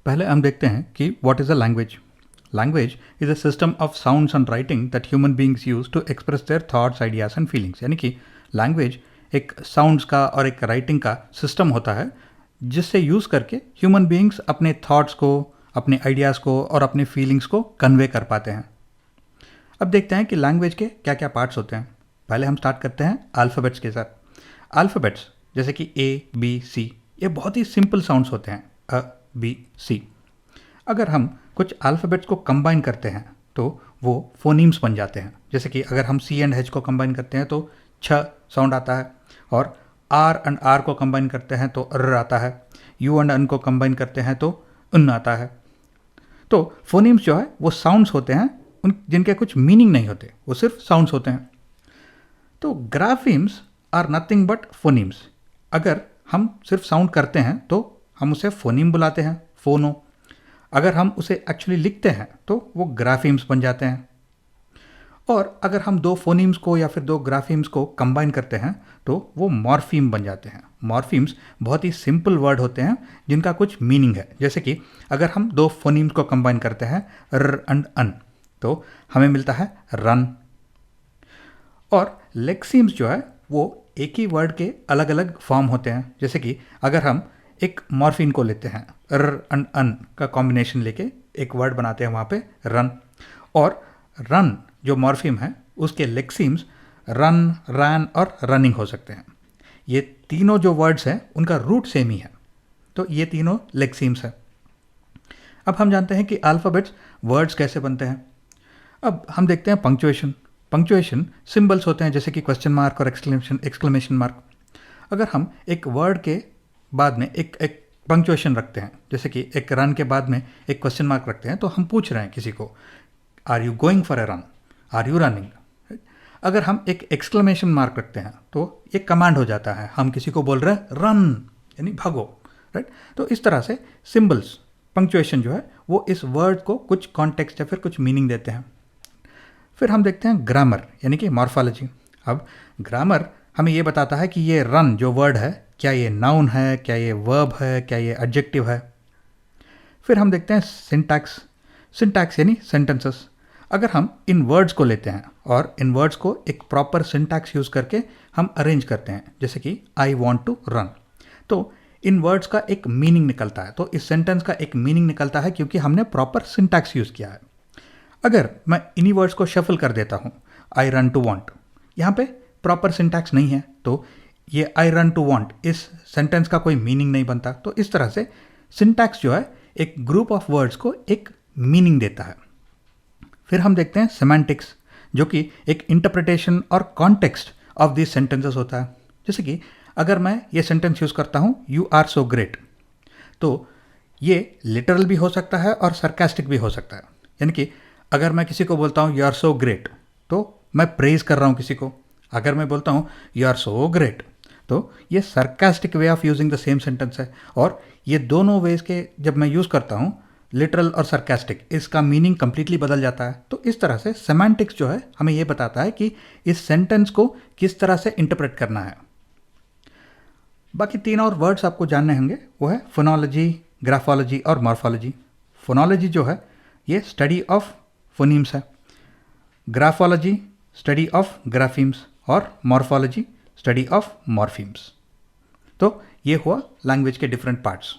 पहले हम देखते हैं कि what is a language. Language is a system of sounds and writing that human beings use to express their thoughts, ideas and feelings. यानी कि language एक साउंड्स का और एक राइटिंग का सिस्टम होता है जिससे यूज़ करके ह्यूमन बींग्स अपने थॉट्स को, अपने आइडियाज़ को और अपने फीलिंग्स को कन्वे कर पाते हैं। अब देखते हैं कि लैंग्वेज के क्या क्या पार्ट्स होते हैं। पहले हम स्टार्ट करते हैं अल्फ़ाबेट्स के साथ। अल्फ़ाबेट्स जैसे कि ए, बी, सी, ये बहुत ही सिंपल साउंड्स होते हैं, अ, बी, सी। अगर हम कुछ अल्फ़ाबेट्स को कंबाइन करते हैं तो वो फोनीम्स बन जाते हैं। जैसे कि अगर हम सी एंड एच को कंबाइन करते हैं तो छ साउंड आता है, और आर एंड आर को कंबाइन करते हैं तो र आता है, यू एंड एन को कंबाइन करते हैं तो उन आता है। तो फोनीम्स जो है वो साउंड्स होते हैं उन जिनके कुछ मीनिंग नहीं होते, वो सिर्फ साउंड्स होते हैं। तो ग्राफीम्स आर नथिंग बट फोनीम्स। अगर हम सिर्फ साउंड करते हैं तो हम उसे फोनीम बुलाते हैं, फोनो। अगर हम उसे एक्चुअली लिखते हैं तो वो ग्राफीम्स बन जाते हैं। और अगर हम दो फोनीम्स को या फिर दो ग्राफीम्स को कंबाइन करते हैं तो वो मॉर्फीम बन जाते हैं। मॉर्फीम्स बहुत ही सिंपल वर्ड होते हैं जिनका कुछ मीनिंग है। जैसे कि अगर हम दो फोनीम्स को कंबाइन करते हैं र एंड अन तो हमें मिलता है रन। और लेक्सीम्स जो है वो एक ही वर्ड के अलग अलग फॉर्म होते हैं। जैसे कि अगर हम एक मॉर्फिन को लेते हैं, र एंड अन का कॉम्बिनेशन लेके एक वर्ड बनाते हैं वहाँ पे रन। और रन जो मॉर्फिम है उसके लेक्सीम्स रन, रैन और रनिंग हो सकते हैं। ये तीनों जो वर्ड्स हैं उनका रूट सेम ही है, तो ये तीनों लेक्सीम्स हैं। अब हम जानते हैं कि अल्फ़ाबेट्स वर्ड्स कैसे बनते हैं। अब हम देखते हैं पंक्चुएशन। पंक्चुएशन सिंबल्स होते हैं जैसे कि क्वेश्चन मार्क और एक्सक्लेमेशन मार्क। अगर हम एक वर्ड के बाद में एक पंक्चुएशन रखते हैं, जैसे कि एक रन के बाद में एक क्वेश्चन मार्क रखते हैं, तो हम पूछ रहे हैं किसी को, are you going for a run, are you running. अगर हम एक एक्सक्लेमेशन मार्क रखते हैं तो एक कमांड हो जाता है, हम किसी को बोल रहे हैं रन, यानी भागो, राइट। तो इस तरह से सिंबल्स, पंक्चुएशन जो है वो इस वर्ड को कुछ कॉन्टेक्स्ट या फिर कुछ मीनिंग देते हैं। फिर हम देखते हैं ग्रामर, यानी कि मॉर्फोलॉजी। अब ग्रामर हमें ये बताता है कि ये रन जो वर्ड है, क्या ये नाउन है, क्या ये वर्ब है, क्या ये एडजेक्टिव है। फिर हम देखते हैं सिंटैक्स। सिंटैक्स यानी सेंटेंसेस। अगर हम इन वर्ड्स को लेते हैं और इन वर्ड्स को एक प्रॉपर सिंटैक्स यूज़ करके हम अरेंज करते हैं, जैसे कि आई वॉन्ट टू रन, तो इन वर्ड्स का एक मीनिंग निकलता है। तो इस सेंटेंस का एक मीनिंग निकलता है क्योंकि हमने प्रॉपर सिंटैक्स यूज़ किया है। अगर मैं इन्हीं वर्ड्स को शफल कर देता हूँ, आई रन टू वॉन्ट, यहाँ पे प्रॉपर सिंटैक्स नहीं है, तो ये आई रन टू वॉन्ट इस सेंटेंस का कोई मीनिंग नहीं बनता। तो इस तरह से सिंटैक्स जो है एक ग्रुप ऑफ वर्ड्स को एक मीनिंग देता है। फिर हम देखते हैं सेमांटिक्स, जो कि एक इंटरप्रिटेशन और कॉन्टेक्स्ट ऑफ दिस सेंटेंसेस होता है। जैसे कि अगर मैं ये सेंटेंस यूज़ करता हूँ, यू आर सो ग्रेट, तो ये लिटरल भी हो सकता है और सरकास्टिक भी हो सकता है। यानी कि अगर मैं किसी को बोलता हूँ यू आर सो ग्रेट तो मैं प्रेज कर रहा हूँ किसी को। अगर मैं बोलता हूँ यू आर सो ग्रेट तो ये sarcastic way of using the same sentence है। और ये दोनों वेज के जब मैं यूज़ करता हूँ, लिटरल और सरकास्टिक, इसका मीनिंग कंप्लीटली बदल जाता है। तो इस तरह से सेमांटिक्स जो है हमें ये बताता है कि इस सेंटेंस को किस तरह से इंटरप्रेट करना है। बाकी तीन और वर्ड्स आपको जानने होंगे, वो है फोनोलॉजी, ग्राफोलॉजी और मॉर्फोलॉजी। फोनोलॉजी जो है ये स्टडी ऑफ फोनीम्स है, ग्राफोलॉजी स्टडी ऑफ ग्राफीम्स और मॉर्फोलॉजी स्टडी ऑफ मॉर्फीम्स। तो ये हुआ लैंग्वेज के डिफरेंट पार्ट्स।